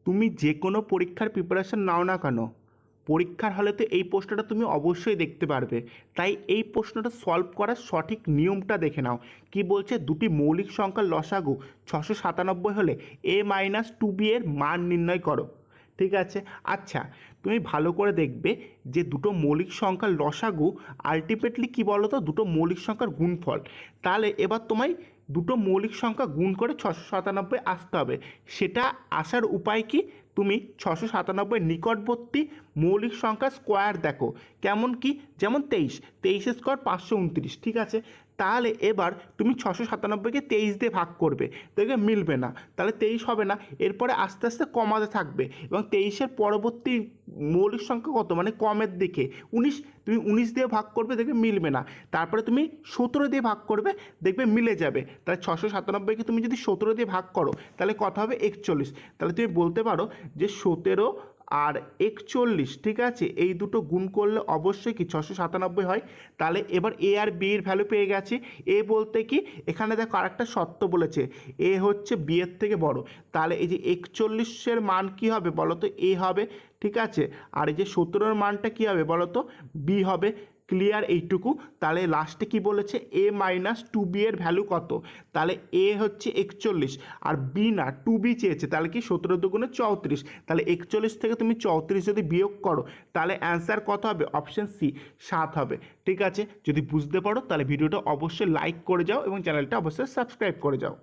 তুমি যে কোনো পরীক্ষার প্রিপারেশন নাও না কেন, পরীক্ষার হলে তো এই প্রশ্নটা তুমি অবশ্যই দেখতে পারবে। তাই এই প্রশ্নটা সলভ করার সঠিক নিয়মটা দেখে নাও। কি বলছে, দুটি মৌলিক সংখ্যার লসাগু 697 হলে a-2b এর মান নির্ণয় করো। ঠিক আছে। আচ্ছা, তুমি ভালো করে দেখবে যে দুটো মৌলিক সংখ্যার লসাগু আলটিমেটলি কী বলো তো, দুটো মৌলিক সংখ্যার গুণফল। তাহলে এবার তোমায় দুটো মৌলিক সংখ্যা গুণ করে 697 আসতে হবে। সেটা আসার উপায় কি, তুমি 697 নিকটবর্তী মৌলিক সংখ্যা স্কোয়ার দেখো। কেমন কি, যেমন 23 স্কোয়ার 529, ঠিক আছে। তাহলে এবার তুমি 697কে 23 দিয়ে ভাগ করবে, দেখবে মিলবে না, তাহলে 23 হবে না। এরপরে আস্তে আস্তে কমাতে থাকবে এবং 23-এর পরবর্তী মৌলিক সংখ্যা কত, মানে কমের দিকে 19, তুমি 19 দিয়ে ভাগ করবে, দেখবে মিলবে না। তারপরে তুমি 17 দিয়ে ভাগ করবে, দেখবে মিলে যাবে। তাহলে 697কে তুমি যদি 17 দিয়ে ভাগ করো তাহলে কত হবে, 41। তাহলে তুমি বলতে পারো যে 17 আর 41, ঠিক আছে, এই দুটো গুণ করলে অবশ্যই কি 697 হয়। তাহলে এবার এ আর বি এর ভ্যালু পেয়ে গেছি। এ বলতে কি, এখানে দেখো আরেকটা শর্ত বলেছে, এ হচ্ছে বি এর থেকে বড়। তাহলে এই যে 41-এর মান কি হবে বলো তো, এ হবে, ঠিক আছে। আর এই যে 17-এর মানটা কি হবে বলো তো, বি হবে। ক্লিয়ার এইটুকু। তাহলে লাস্টে কি বলেছে, a-2b এর ভ্যালু কত। তাহলে এ হচ্ছে 41 আর বি না 2b চেয়েছে, তাহলে কি 17 দুগুণে 34। তাহলে 41 থেকে তুমি 34 যদি বিয়োগ করো তাহলে অ্যান্সার কত হবে, অপশন সি 7 হবে। ঠিক আছে, যদি বুঝতে পারো তাহলে ভিডিওটা অবশ্যই লাইক করে যাও এবং চ্যানেলটা অবশ্যই সাবস্ক্রাইব করে যাও।